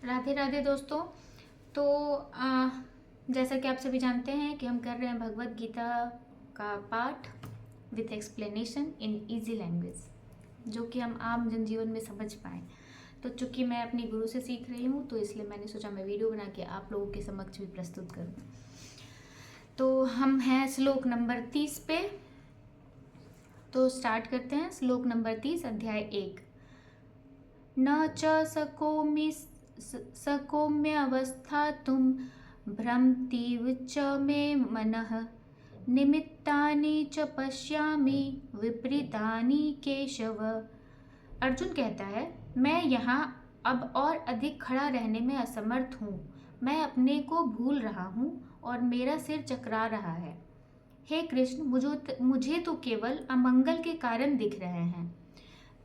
राधे राधे दोस्तों। तो जैसा कि आप सभी जानते हैं कि हम कर रहे हैं भगवत गीता का पाठ with explanation in easy language, जो कि हम आम जनजीवन में समझ पाएँ। तो चूँकि मैं अपनी गुरु से सीख रही हूँ, तो इसलिए मैंने सोचा मैं वीडियो बना के आप लोगों के समक्ष भी प्रस्तुत करूँ। तो हम हैं श्लोक नंबर 30 पे। तो स्टार्ट करते हैं। श्लोक नंबर 30, अध्याय 1। न च सकौम्यवस्थातुं भ्रमतीव च मे मनः निमित्तानि च पश्यामि विपरीतानि केशव। अर्जुन कहता है, मैं यहाँ अब और अधिक खड़ा रहने में असमर्थ हूँ। मैं अपने को भूल रहा हूँ और मेरा सिर चकरा रहा है। हे कृष्ण, मुझे तो केवल अमंगल के कारण दिख रहे हैं।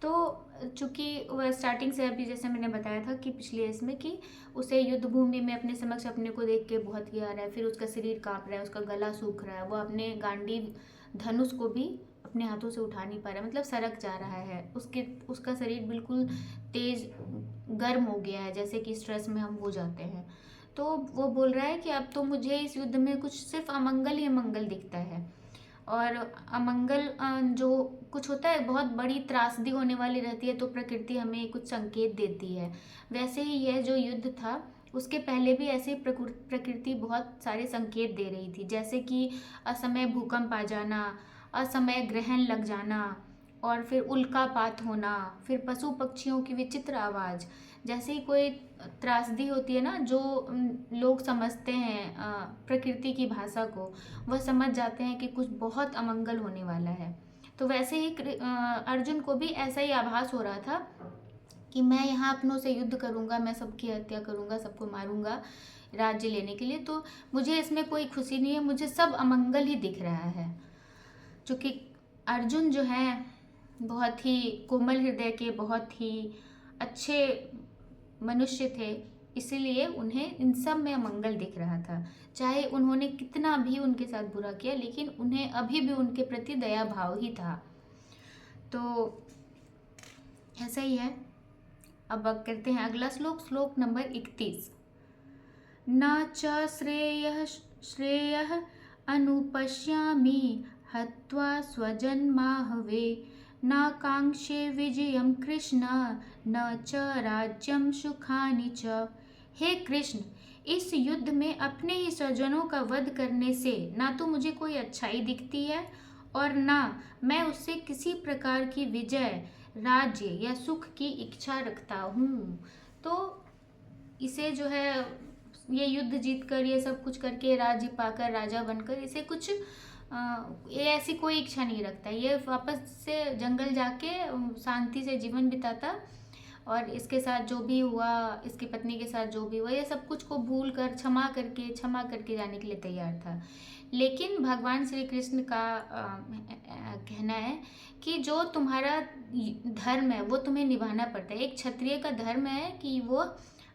तो चूंकि वह स्टार्टिंग से अभी जैसे मैंने बताया था कि पिछले इसमें कि उसे युद्ध भूमि में अपने समक्ष अपने को देख के बहुत ही आ रहा है, फिर उसका शरीर कांप रहा है, उसका गला सूख रहा है, वो अपने गांडीव धनुष को भी अपने हाथों से उठा नहीं पा रहा है, मतलब सरक जा रहा है। उसका शरीर बिल्कुल तेज गर्म हो गया है, जैसे कि स्ट्रेस में हम हो जाते हैं। तो वो बोल रहा है कि अब तो मुझे इस युद्ध में कुछ सिर्फ अमंगल ही अमंगल दिखता है। और अमंगल जो कुछ होता है, बहुत बड़ी त्रासदी होने वाली रहती है, तो प्रकृति हमें कुछ संकेत देती है। वैसे ही यह जो युद्ध था, उसके पहले भी ऐसे प्रकृति बहुत सारे संकेत दे रही थी, जैसे कि असमय भूकंप आ जाना, असमय ग्रहण लग जाना, और फिर उल्कापात होना, फिर पशु पक्षियों की विचित्र आवाज़। जैसे ही कोई त्रासदी होती है ना, जो लोग समझते हैं प्रकृति की भाषा को, वह समझ जाते हैं कि कुछ बहुत अमंगल होने वाला है। तो वैसे ही अर्जुन को भी ऐसा ही आभास हो रहा था कि मैं यहाँ अपनों से युद्ध करूँगा, मैं सबकी हत्या करूँगा, सबको मारूंगा राज्य लेने के लिए। तो मुझे इसमें कोई खुशी नहीं है, मुझे सब अमंगल ही दिख रहा है। चूँकि अर्जुन जो है बहुत ही कोमल हृदय के, बहुत ही अच्छे मनुष्य थे, इसीलिए उन्हें इन सब में अमंगल दिख रहा था। चाहे उन्होंने कितना भी उनके साथ बुरा किया, लेकिन उन्हें अभी भी उनके प्रति दया भाव ही था। तो ऐसा ही है। अब करते हैं अगला श्लोक, श्लोक नंबर 31। न च श्रेयः अनुपश्यामि हत्वा स्वजन्माहवे न कांक्षे विजयं कृष्ण न च राज्यं सुखानि च। हे कृष्ण, इस युद्ध में अपने ही स्वजनों का वध करने से ना तो मुझे कोई अच्छाई दिखती है, और ना मैं उससे किसी प्रकार की विजय, राज्य या सुख की इच्छा रखता हूँ। तो इसे जो है, ये युद्ध जीत कर, ये सब कुछ करके, राज्य पाकर, राजा बनकर, इसे कुछ ये ऐसी कोई इच्छा नहीं रखता। ये वापस से जंगल जाके शांति से जीवन बिताता, और इसके साथ जो भी हुआ, इसकी पत्नी के साथ जो भी हुआ, ये सब कुछ को भूल कर, क्षमा करके जाने के लिए तैयार था। लेकिन भगवान श्री कृष्ण का कहना है कि जो तुम्हारा धर्म है वो तुम्हें निभाना पड़ता है। एक क्षत्रिय का धर्म है कि वो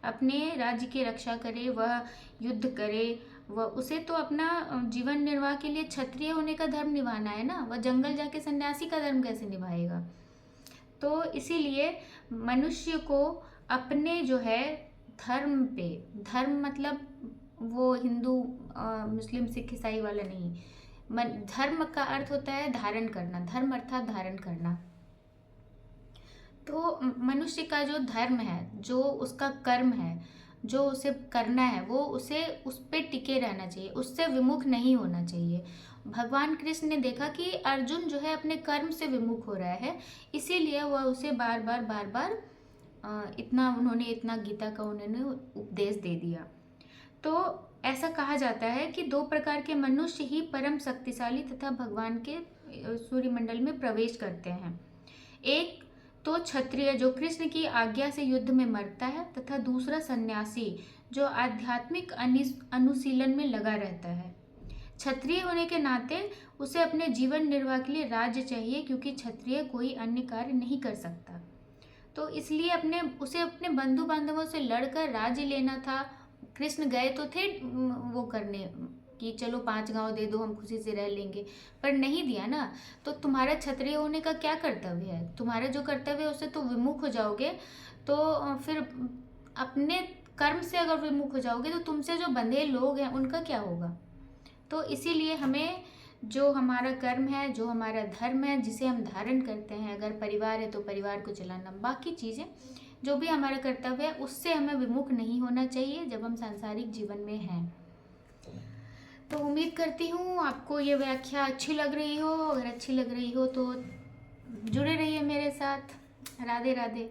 अपने राज्य की रक्षा करे, वह युद्ध करे, वह उसे तो अपना जीवन निर्वाह के लिए क्षत्रिय होने का धर्म निभाना है ना। वह जंगल जाके सन्यासी का धर्म कैसे निभाएगा। तो इसीलिए मनुष्य को अपने जो है धर्म पे, धर्म मतलब वो हिंदू मुस्लिम सिख ईसाई वाला नहीं, धर्म का अर्थ होता है धारण करना, धर्म अर्थात धारण करना। तो मनुष्य का जो धर्म है, जो उसका कर्म है, जो उसे करना है, वो उसे उस पर टिके रहना चाहिए, उससे विमुख नहीं होना चाहिए। भगवान कृष्ण ने देखा कि अर्जुन जो है अपने कर्म से विमुख हो रहा है, इसीलिए वह उसे बार बार उन्होंने इतना गीता का उन्होंने उपदेश दे दिया। तो ऐसा कहा जाता है कि दो प्रकार के मनुष्य ही परम शक्तिशाली तथा भगवान के सूर्यमंडल में प्रवेश करते हैं। एक तो क्षत्रिय जो कृष्ण की आज्ञा से युद्ध में मरता है, तथा दूसरा सन्यासी जो आध्यात्मिक अनुशीलन में लगा रहता है। क्षत्रिय होने के नाते उसे अपने जीवन निर्वाह के लिए राज्य चाहिए, क्योंकि क्षत्रिय कोई अन्य कार्य नहीं कर सकता। तो इसलिए उसे अपने बंधु बांधवों से लड़कर राज्य लेना था। कृष्ण गए तो थे वो करने कि चलो 5 गांव दे दो, हम खुशी से रह लेंगे, पर नहीं दिया ना। तो तुम्हारा क्षत्रिय होने का क्या कर्तव्य है? तुम्हारा जो कर्तव्य है उससे तो विमुख हो जाओगे। तो फिर अपने कर्म से अगर विमुख हो जाओगे तो तुमसे जो बंधे लोग हैं उनका क्या होगा। तो इसीलिए हमें जो हमारा कर्म है, जो हमारा धर्म है, जिसे हम धारण करते हैं, अगर परिवार है तो परिवार को चलाना, बाकी चीज़ें जो भी हमारा कर्तव्य है उससे हमें विमुख नहीं होना चाहिए जब हम सांसारिक जीवन में हैं। तो उम्मीद करती हूँ आपको ये व्याख्या अच्छी लग रही हो। अगर अच्छी लग रही हो तो जुड़े रहिए मेरे साथ। राधे राधे।